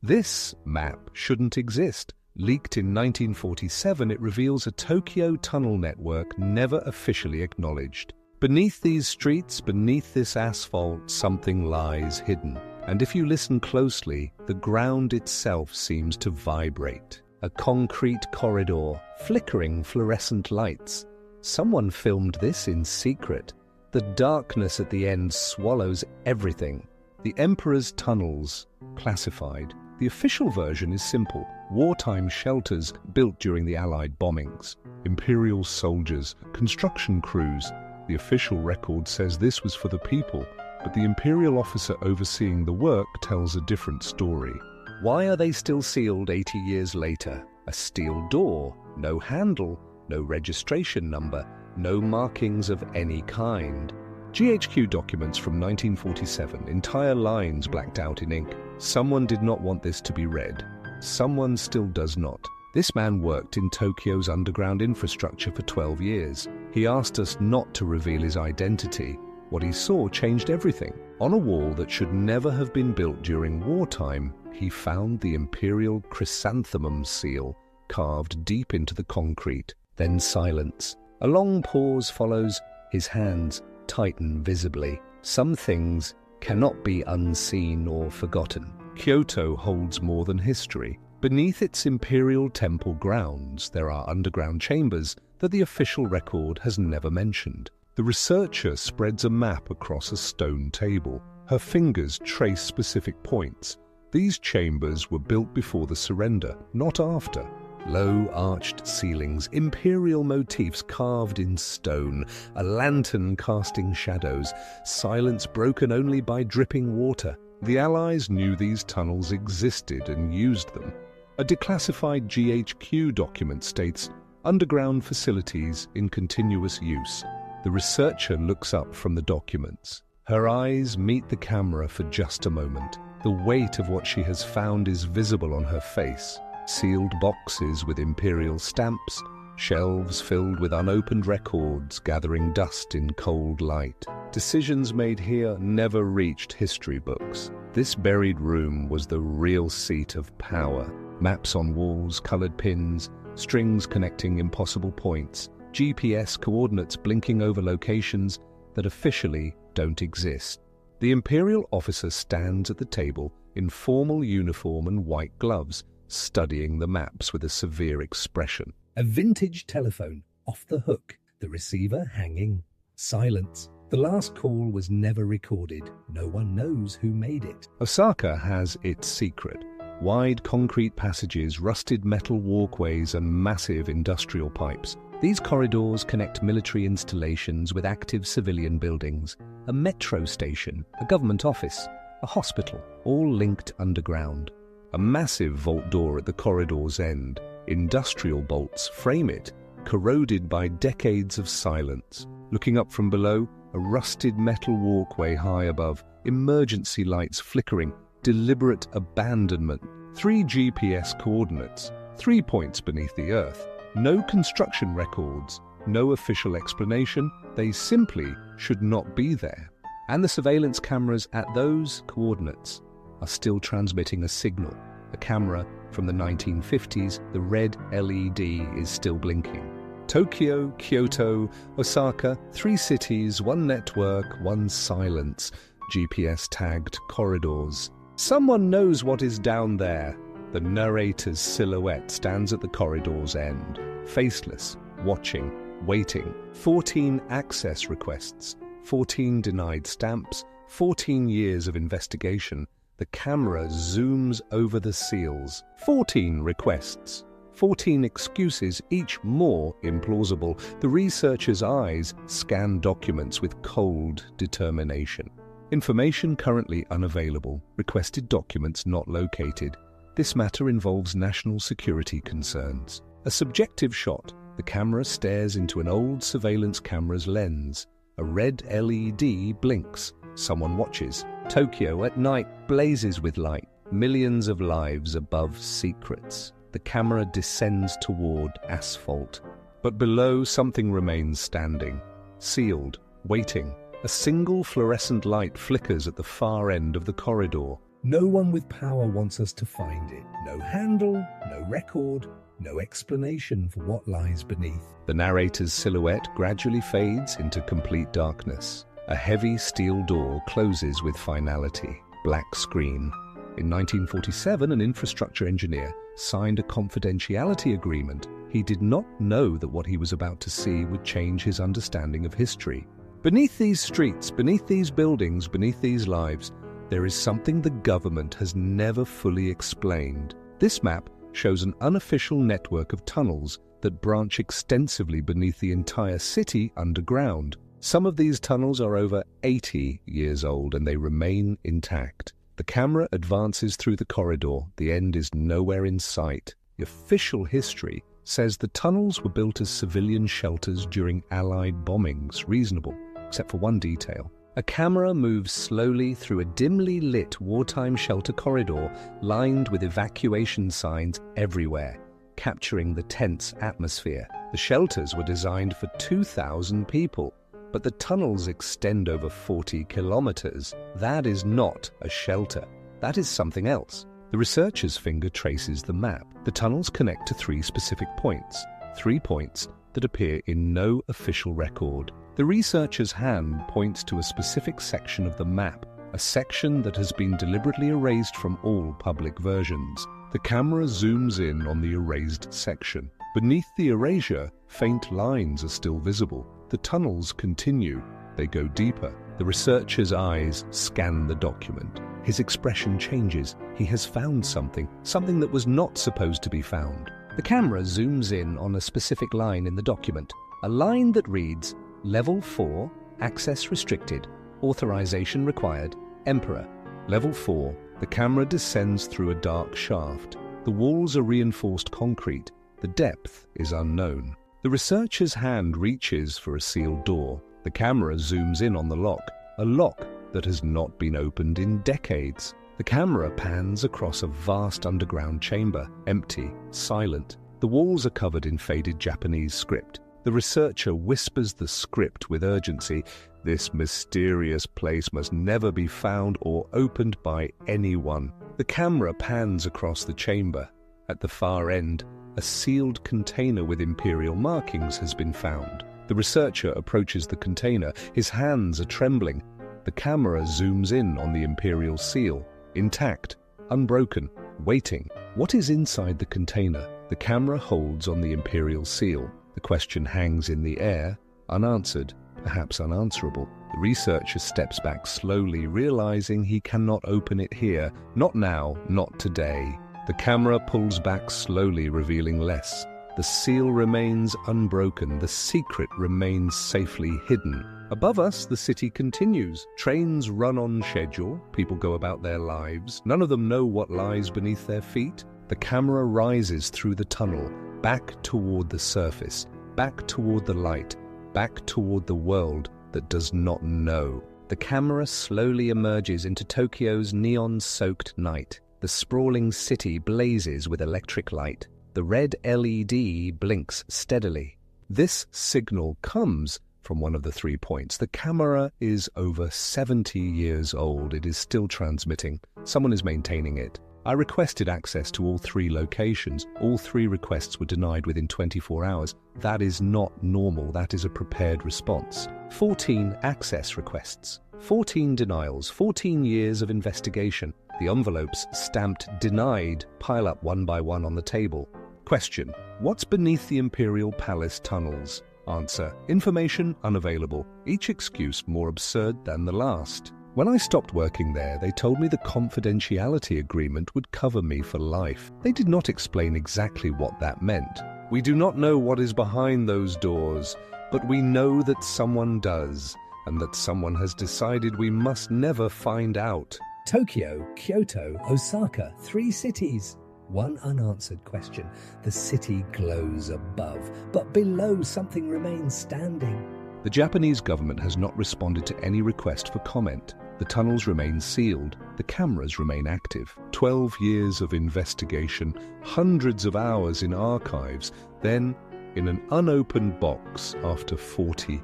This map shouldn't exist. Leaked in 1947, it reveals a Tokyo tunnel network never officially acknowledged. Beneath these streets, beneath this asphalt, something lies hidden. And if you listen closely, the ground itself seems to vibrate. A concrete corridor, flickering fluorescent lights. Someone filmed this in secret. The darkness at the end swallows everything. The Emperor's tunnels, classified. The official version is simple. Wartime shelters built during the Allied bombings. Imperial soldiers, construction crews. The official record says this was for the people, but the Imperial officer overseeing the work tells a different story. Why are they still sealed 80 years later? A steel door, no handle, no registration number, no markings of any kind. GHQ documents from 1947, entire lines blacked out in ink. Someone did not want this to be read. Someone still does not. This man worked in Tokyo's underground infrastructure for 12 years. He asked us not to reveal his identity. What he saw changed everything. On a wall that should never have been built during wartime, he found the Imperial Chrysanthemum seal carved deep into the concrete. Then silence. A long pause follows. His hands tighten visibly. Some things cannot be unseen or forgotten. Kyoto holds more than history. Beneath its imperial temple grounds, there are underground chambers that the official record has never mentioned. The researcher spreads a map across a stone table. Her fingers trace specific points. These chambers were built before the surrender, not after. Low arched ceilings, imperial motifs carved in stone, a lantern casting shadows, silence broken only by dripping water. The Allies knew these tunnels existed and used them. A declassified GHQ document states, underground facilities in continuous use. The researcher looks up from the documents. Her eyes meet the camera for just a moment. The weight of what she has found is visible on her face. Sealed boxes with imperial stamps, shelves filled with unopened records gathering dust in cold light. Decisions made here never reached history books. This buried room was the real seat of power. Maps on walls, colored pins, strings connecting impossible points, GPS coordinates blinking over locations that officially don't exist. The imperial officer stands at the table in formal uniform and white gloves, studying the maps with a severe expression. A vintage telephone, off the hook, the receiver hanging. Silence. The last call was never recorded. No one knows who made it. Osaka has its secret. Wide concrete passages, rusted metal walkways, and massive industrial pipes. These corridors connect military installations with active civilian buildings. A metro station, a government office, a hospital, all linked underground. A massive vault door at the corridor's end. Industrial bolts frame it, corroded by decades of silence. Looking up from below, a rusted metal walkway high above, emergency lights flickering, deliberate abandonment. 3 GPS coordinates, 3 points beneath the earth. No construction records, no official explanation. They simply should not be there. And the surveillance cameras at those coordinates are still transmitting a signal. A camera from the 1950s, the red LED is still blinking. Tokyo, Kyoto, Osaka, 3 cities, 1 network, 1 silence. GPS-tagged corridors. Someone knows what is down there. The narrator's silhouette stands at the corridor's end, faceless, watching, waiting. 14 access requests, 14 denied stamps, 14 years of investigation. The camera zooms over the seals. 14 requests, 14 excuses, each more implausible. The researcher's eyes scan documents with cold determination. Information currently unavailable. Requested documents not located. This matter involves national security concerns. A subjective shot. The camera stares into an old surveillance camera's lens. A red LED blinks. Someone watches. Tokyo at night blazes with light. Millions of lives above secrets. The camera descends toward asphalt. But below, something remains standing. Sealed. Waiting. A single fluorescent light flickers at the far end of the corridor. No one with power wants us to find it. No handle, no record, no explanation for what lies beneath. The narrator's silhouette gradually fades into complete darkness. A heavy steel door closes with finality. Black screen. In 1947, an infrastructure engineer signed a confidentiality agreement. He did not know that what he was about to see would change his understanding of history. Beneath these streets, beneath these buildings, beneath these lives, there is something the government has never fully explained. This map shows an unofficial network of tunnels that branch extensively beneath the entire city underground. Some of these tunnels are over 80 years old and they remain intact. The camera advances through the corridor. The end is nowhere in sight. The official history says the tunnels were built as civilian shelters during Allied bombings. Reasonable, except for one detail. A camera moves slowly through a dimly lit wartime shelter corridor lined with evacuation signs everywhere, capturing the tense atmosphere. The shelters were designed for 2,000 people, but the tunnels extend over 40 kilometers. That is not a shelter. That is something else. The researcher's finger traces the map. The tunnels connect to 3 specific points. 3 points that appear in no official record. The researcher's hand points to a specific section of the map, a section that has been deliberately erased from all public versions. The camera zooms in on the erased section. Beneath the erasure, faint lines are still visible. The tunnels continue. They go deeper. The researcher's eyes scan the document. His expression changes. He has found something that was not supposed to be found. The camera zooms in on a specific line in the document, a line that reads, Level 4, Access Restricted, Authorization Required, Emperor. Level 4, the camera descends through a dark shaft. The walls are reinforced concrete. The depth is unknown. The researcher's hand reaches for a sealed door. The camera zooms in on the lock, a lock that has not been opened in decades. The camera pans across a vast underground chamber, empty, silent. The walls are covered in faded Japanese script. The researcher whispers the script with urgency. This mysterious place must never be found or opened by anyone. The camera pans across the chamber. At the far end, a sealed container with imperial markings has been found. The researcher approaches the container. His hands are trembling. The camera zooms in on the imperial seal, intact, unbroken, waiting. What is inside the container? The camera holds on the imperial seal. The question hangs in the air, unanswered, perhaps unanswerable. The researcher steps back slowly, realizing he cannot open it here. Not now, not today. The camera pulls back slowly, revealing less. The seal remains unbroken. The secret remains safely hidden. Above us, the city continues. Trains run on schedule. People go about their lives. None of them know what lies beneath their feet. The camera rises through the tunnel, back toward the surface, back toward the light, back toward the world that does not know. The camera slowly emerges into Tokyo's neon-soaked night. The sprawling city blazes with electric light. The red LED blinks steadily. This signal comes from one of the 3 points. The camera is over 70 years old. It is still transmitting. Someone is maintaining it. I requested access to all 3 locations. All 3 requests were denied within 24 hours. That is not normal. That is a prepared response. 14 access requests. 14 denials. 14 years of investigation. The envelopes stamped denied pile up one by one on the table. Question: what's beneath the Imperial Palace tunnels? Answer: information unavailable. Each excuse more absurd than the last. When I stopped working there, they told me the confidentiality agreement would cover me for life. They did not explain exactly what that meant. We do not know what is behind those doors, but we know that someone does, and that someone has decided we must never find out. Tokyo, Kyoto, Osaka, 3 cities. One unanswered question. The city glows above, but below something remains standing. The Japanese government has not responded to any request for comment. The tunnels remain sealed. The cameras remain active. 12 years of investigation, hundreds of hours in archives. Then, in an unopened box after 40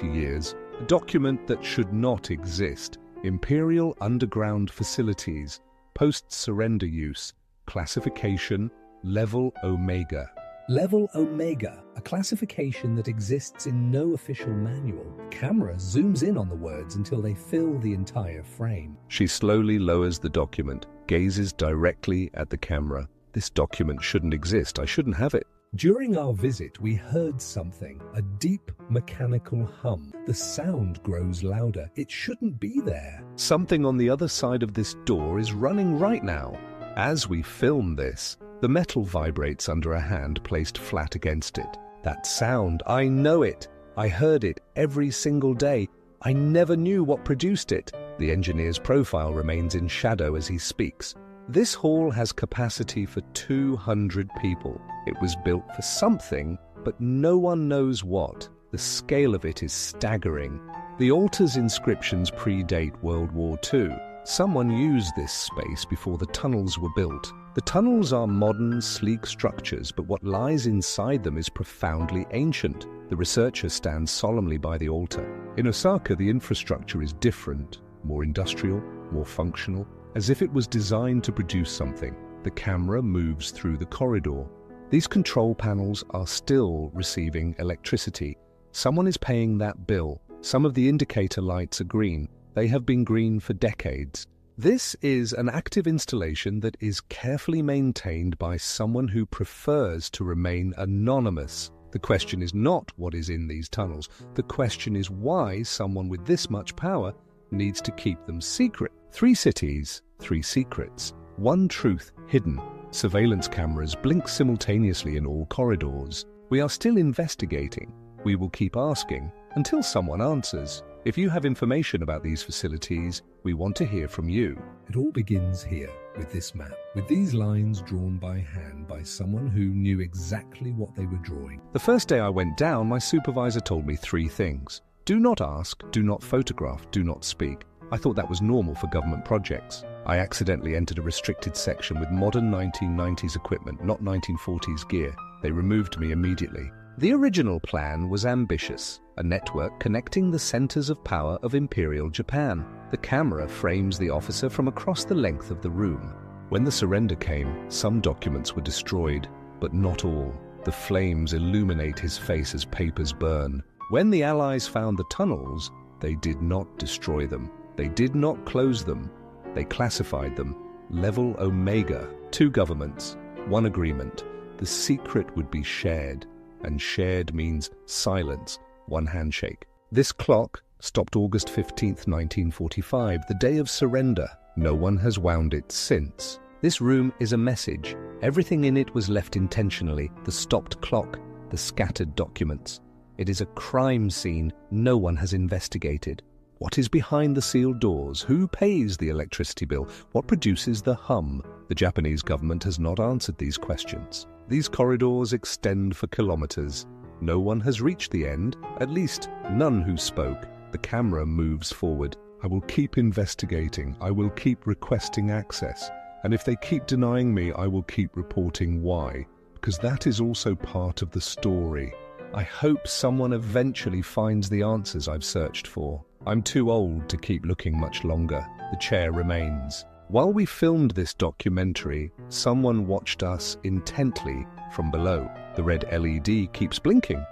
years, a document that should not exist. Imperial underground facilities. Post-surrender use. Classification, level Omega. Level Omega, a classification that exists in no official manual. Camera zooms in on the words until they fill the entire frame. She slowly lowers the document, gazes directly at the camera. This document shouldn't exist. I shouldn't have it. During our visit, we heard something, a deep mechanical hum. The sound grows louder. It shouldn't be there. Something on the other side of this door is running right now. As we film this, the metal vibrates under a hand placed flat against it. That sound, I know it. I heard it every single day. I never knew what produced it. The engineer's profile remains in shadow as he speaks. This hall has capacity for 200 people. It was built for something, but no one knows what. The scale of it is staggering. The altar's inscriptions predate World War II. Someone used this space before the tunnels were built. The tunnels are modern, sleek structures, but what lies inside them is profoundly ancient. The researcher stands solemnly by the altar. In Osaka, the infrastructure is different, more industrial, more functional, as if it was designed to produce something. The camera moves through the corridor. These control panels are still receiving electricity. Someone is paying that bill. Some of the indicator lights are green. They have been green for decades. This is an active installation that is carefully maintained by someone who prefers to remain anonymous. The question is not what is in these tunnels. The question is why someone with this much power needs to keep them secret. 3 cities, 3 secrets, 1 truth hidden. Surveillance cameras blink simultaneously in all corridors. We are still investigating. We will keep asking until someone answers. If you have information about these facilities, we want to hear from you. It all begins here, with this map, with these lines drawn by hand by someone who knew exactly what they were drawing. The first day I went down, my supervisor told me 3 things. Do not ask, do not photograph, do not speak. I thought that was normal for government projects. I accidentally entered a restricted section with modern 1990s equipment, not 1940s gear. They removed me immediately. The original plan was ambitious, a network connecting the centers of power of Imperial Japan. The camera frames the officer from across the length of the room. When the surrender came, some documents were destroyed, but not all. The flames illuminate his face as papers burn. When the Allies found the tunnels, they did not destroy them. They did not close them. They classified them. Level Omega. 2 governments, 1 agreement. The secret would be shared. And shared means silence, 1 handshake. This clock stopped August 15th, 1945, the day of surrender. No one has wound it since. This room is a message. Everything in it was left intentionally. The stopped clock, the scattered documents. It is a crime scene no one has investigated. What is behind the sealed doors? Who pays the electricity bill? What produces the hum? The Japanese government has not answered these questions. These corridors extend for kilometers. No one has reached the end, at least none who spoke. The camera moves forward. I will keep investigating. I will keep requesting access. And if they keep denying me, I will keep reporting why. Because that is also part of the story. I hope someone eventually finds the answers I've searched for. I'm too old to keep looking much longer. The chair remains. While we filmed this documentary, someone watched us intently from below. The red LED keeps blinking.